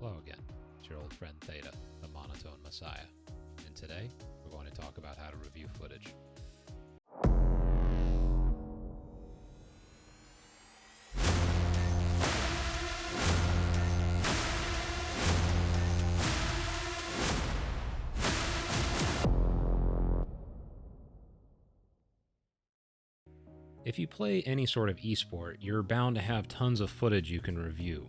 Hello again, it's your old friend Theta, the monotone messiah, and today we're going to talk about how to review footage. If you play any sort of esport, you're bound to have tons of footage you can review.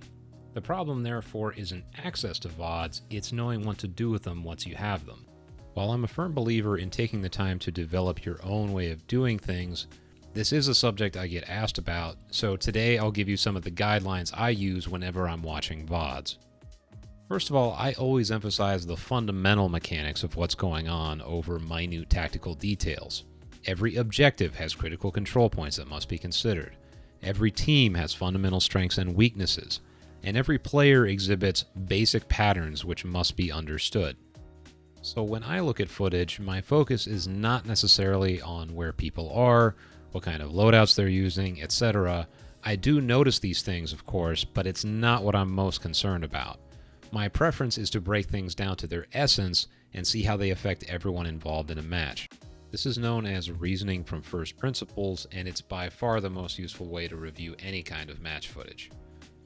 The problem, therefore, isn't access to VODs, it's knowing what to do with them once you have them. While I'm a firm believer in taking the time to develop your own way of doing things, this is a subject I get asked about, so today I'll give you some of the guidelines I use whenever I'm watching VODs. First of all, I always emphasize the fundamental mechanics of what's going on over minute tactical details. Every objective has critical control points that must be considered. Every team has fundamental strengths and weaknesses. And every player exhibits basic patterns which must be understood. So when I look at footage, my focus is not necessarily on where people are, what kind of loadouts they're using, etc. I do notice these things, of course, but it's not what I'm most concerned about. My preference is to break things down to their essence and see how they affect everyone involved in a match. This is known as reasoning from first principles, and it's by far the most useful way to review any kind of match footage.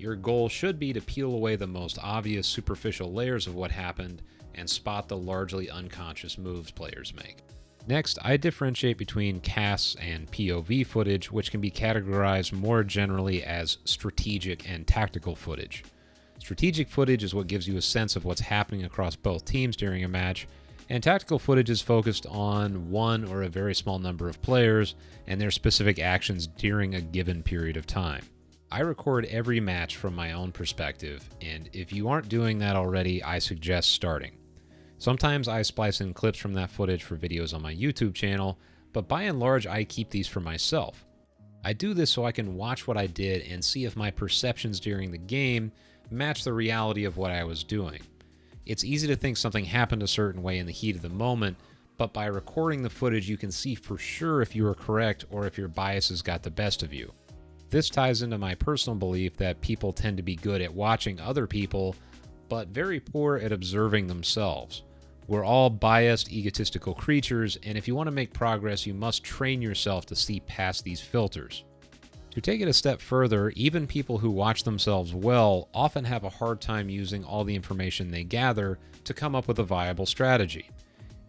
Your goal should be to peel away the most obvious superficial layers of what happened and spot the largely unconscious moves players make. Next, I differentiate between casts and POV footage, which can be categorized more generally as strategic and tactical footage. Strategic footage is what gives you a sense of what's happening across both teams during a match, and tactical footage is focused on one or a very small number of players and their specific actions during a given period of time. I record every match from my own perspective, and if you aren't doing that already, I suggest starting. Sometimes I splice in clips from that footage for videos on my YouTube channel, but by and large I keep these for myself. I do this so I can watch what I did and see if my perceptions during the game match the reality of what I was doing. It's easy to think something happened a certain way in the heat of the moment, but by recording the footage you can see for sure if you are correct or if your biases got the best of you. This ties into my personal belief that people tend to be good at watching other people, but very poor at observing themselves. We're all biased, egotistical creatures, and if you want to make progress, you must train yourself to see past these filters. To take it a step further, even people who watch themselves well often have a hard time using all the information they gather to come up with a viable strategy.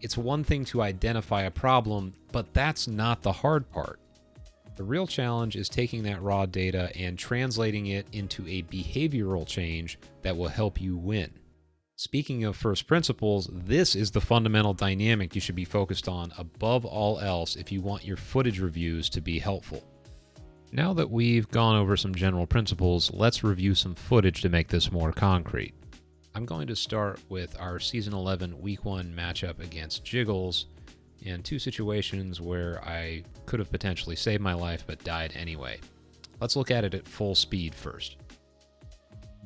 It's one thing to identify a problem, but that's not the hard part. The real challenge is taking that raw data and translating it into a behavioral change that will help you win. Speaking of first principles, this is the fundamental dynamic you should be focused on above all else if you want your footage reviews to be helpful. Now that we've gone over some general principles, let's review some footage to make this more concrete. I'm going to start with our Season 11 Week 1 matchup against Jiggles, and two situations where I could have potentially saved my life but died anyway. Let's look at it at full speed first.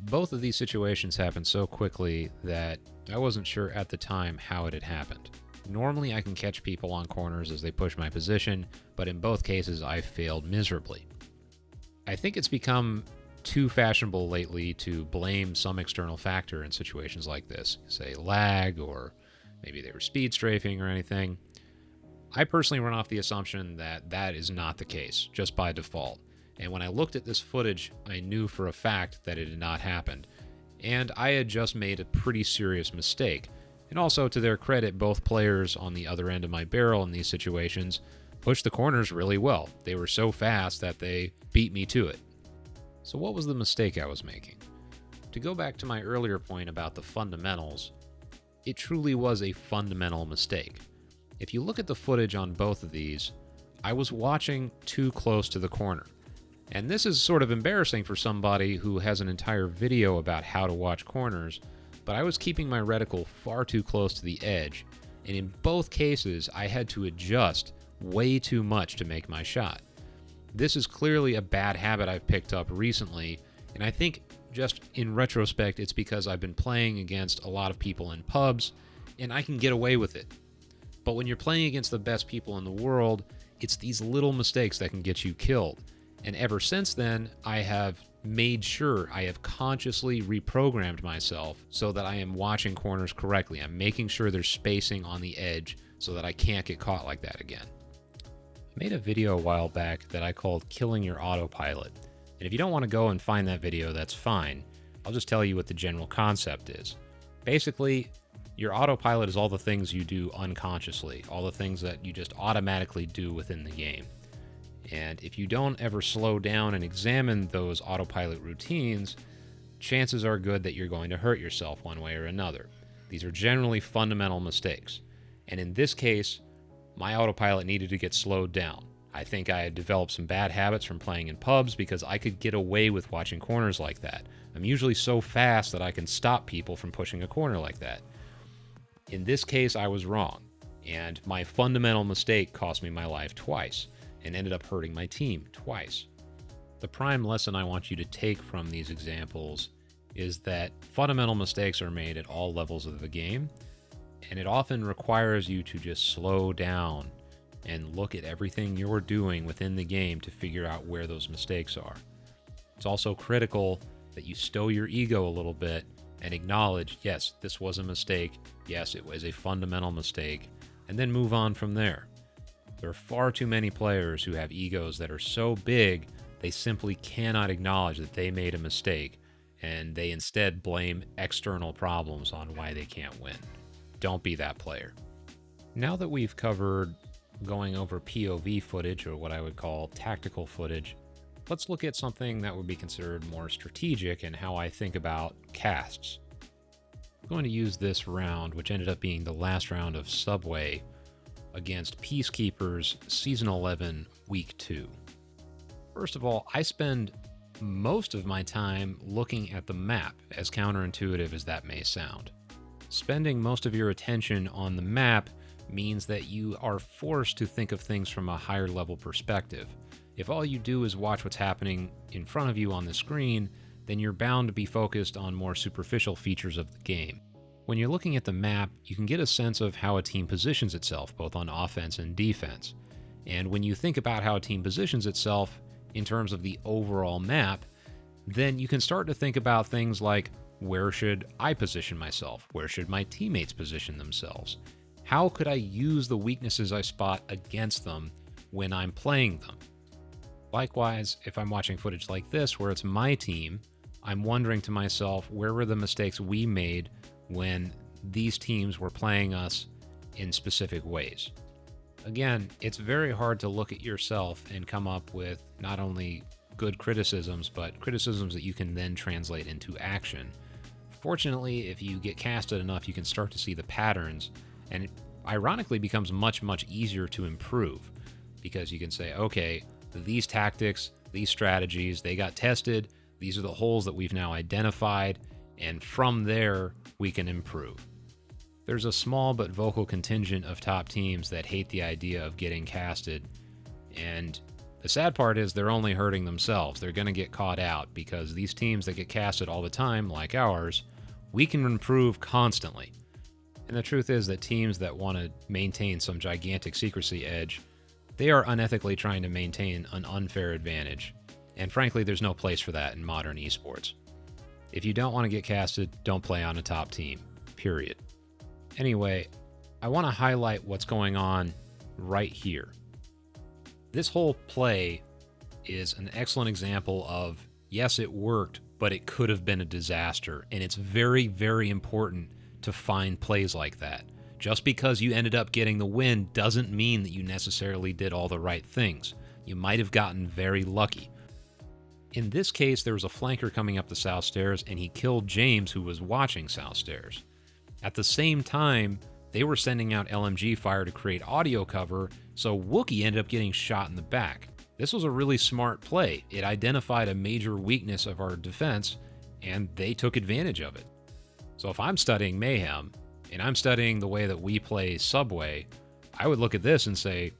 Both of these situations happened so quickly that I wasn't sure at the time how it had happened. Normally I can catch people on corners as they push my position, but in both cases I failed miserably. I think it's become too fashionable lately to blame some external factor in situations like this, say lag, or maybe they were speed strafing or anything. I personally run off the assumption that that is not the case, just by default. And when I looked at this footage, I knew for a fact that it had not happened. And I had just made a pretty serious mistake. And also, to their credit, both players on the other end of my barrel in these situations pushed the corners really well. They were so fast that they beat me to it. So what was the mistake I was making? To go back to my earlier point about the fundamentals, it truly was a fundamental mistake. If you look at the footage on both of these, I was watching too close to the corner. And this is sort of embarrassing for somebody who has an entire video about how to watch corners, but I was keeping my reticle far too close to the edge, and in both cases I had to adjust way too much to make my shot. This is clearly a bad habit I've picked up recently, and I think just in retrospect it's because I've been playing against a lot of people in pubs, and I can get away with it. But when you're playing against the best people in the world, it's these little mistakes that can get you killed. And ever since then, I have made sure I have consciously reprogrammed myself so that I am watching corners correctly. I'm making sure there's spacing on the edge so that I can't get caught like that again. I made a video a while back that I called Killing Your Autopilot. And if you don't want to go and find that video, that's fine. I'll just tell you what the general concept is. Basically, your autopilot is all the things you do unconsciously, all the things that you just automatically do within the game. And if you don't ever slow down and examine those autopilot routines, chances are good that you're going to hurt yourself one way or another. These are generally fundamental mistakes. And in this case, my autopilot needed to get slowed down. I think I had developed some bad habits from playing in pubs because I could get away with watching corners like that. I'm usually so fast that I can stop people from pushing a corner like that. In this case, I was wrong, and my fundamental mistake cost me my life twice and ended up hurting my team twice. The prime lesson I want you to take from these examples is that fundamental mistakes are made at all levels of the game, and it often requires you to just slow down and look at everything you're doing within the game to figure out where those mistakes are. It's also critical that you stow your ego a little bit and acknowledge, yes, this was a mistake, yes, it was a fundamental mistake, and then move on from there. There are far too many players who have egos that are so big they simply cannot acknowledge that they made a mistake, and they instead blame external problems on why they can't win. Don't be that player. Now that we've covered going over POV footage, or what I would call tactical footage, let's look at something that would be considered more strategic and how I think about casts. I'm going to use this round, which ended up being the last round of Subway, against Peacekeepers Season 11, Week 2. First of all, I spend most of my time looking at the map, as counterintuitive as that may sound. Spending most of your attention on the map means that you are forced to think of things from a higher level perspective. If all you do is watch what's happening in front of you on the screen, then you're bound to be focused on more superficial features of the game. When you're looking at the map, you can get a sense of how a team positions itself, both on offense and defense. And when you think about how a team positions itself in terms of the overall map, then you can start to think about things like, where should I position myself? Where should my teammates position themselves? How could I use the weaknesses I spot against them when I'm playing them? Likewise, if I'm watching footage like this where it's my team, I'm wondering to myself, where were the mistakes we made when these teams were playing us in specific ways? Again, it's very hard to look at yourself and come up with not only good criticisms, but criticisms that you can then translate into action. Fortunately, if you get casted enough, you can start to see the patterns, and it ironically becomes much, much easier to improve, because you can say, okay, these tactics, these strategies, they got tested, these are the holes that we've now identified, and from there, we can improve. There's a small but vocal contingent of top teams that hate the idea of getting casted, and the sad part is they're only hurting themselves. They're going to get caught out, because these teams that get casted all the time, like ours, we can improve constantly. And the truth is that teams that want to maintain some gigantic secrecy edge, they are unethically trying to maintain an unfair advantage. And frankly, there's no place for that in modern esports. If you don't want to get casted, don't play on a top team, period. Anyway, I want to highlight what's going on right here. This whole play is an excellent example of, yes, it worked, but it could have been a disaster. And it's very, very important to find plays like that. Just because you ended up getting the win doesn't mean that you necessarily did all the right things. You might have gotten very lucky. In this case, there was a flanker coming up the south stairs, and he killed James, who was watching south stairs. At the same time, they were sending out LMG fire to create audio cover, so Wookie ended up getting shot in the back. This was a really smart play. It identified a major weakness of our defense, and they took advantage of it. So if I'm studying Mayhem, and I'm studying the way that we play Subway, I would look at this and say,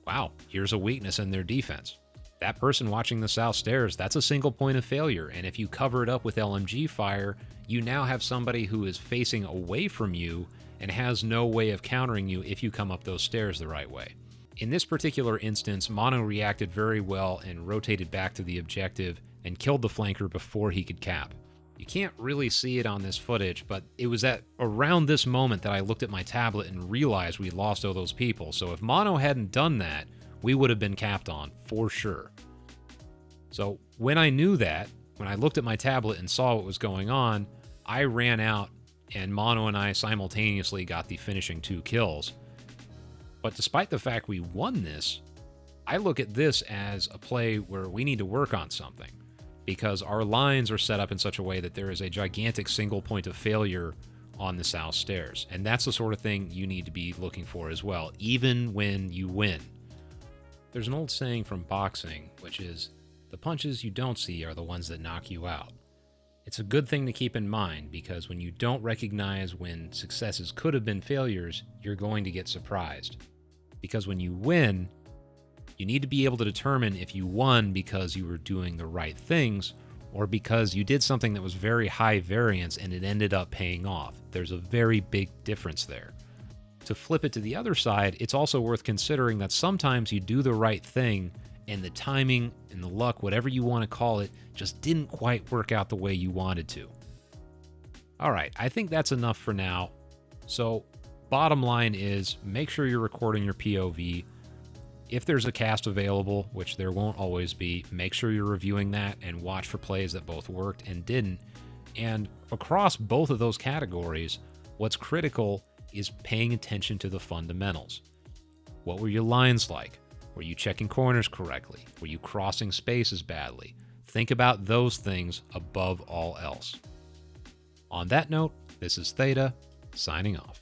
wow, here's a weakness in their defense. That person watching the south stairs, that's a single point of failure, and if you cover it up with LMG fire, you now have somebody who is facing away from you and has no way of countering you if you come up those stairs the right way. In this particular instance, Mono reacted very well and rotated back to the objective and killed the flanker before he could cap. You can't really see it on this footage, but it was at around this moment that I looked at my tablet and realized we lost all those people. So if Mono hadn't done that, we would have been capped on for sure. So when I knew that, when I looked at my tablet and saw what was going on, I ran out and Mono and I simultaneously got the finishing 2 kills. But despite the fact we won this, I look at this as a play where we need to work on something, because our lines are set up in such a way that there is a gigantic single point of failure on the south stairs. And that's the sort of thing you need to be looking for as well, even when you win. There's an old saying from boxing, which is, the punches you don't see are the ones that knock you out. It's a good thing to keep in mind, because when you don't recognize when successes could have been failures, you're going to get surprised. Because when you win, you need to be able to determine if you won because you were doing the right things or because you did something that was very high variance and it ended up paying off. There's a very big difference there. To flip it to the other side, it's also worth considering that sometimes you do the right thing and the timing and the luck, whatever you want to call it, just didn't quite work out the way you wanted to. All right, I think that's enough for now. So, bottom line is, make sure you're recording your POV. If there's a cast available, which there won't always be, make sure you're reviewing that and watch for plays that both worked and didn't. And across both of those categories, what's critical is paying attention to the fundamentals. What were your lines like? Were you checking corners correctly? Were you crossing spaces badly? Think about those things above all else. On that note, this is Theta, signing off.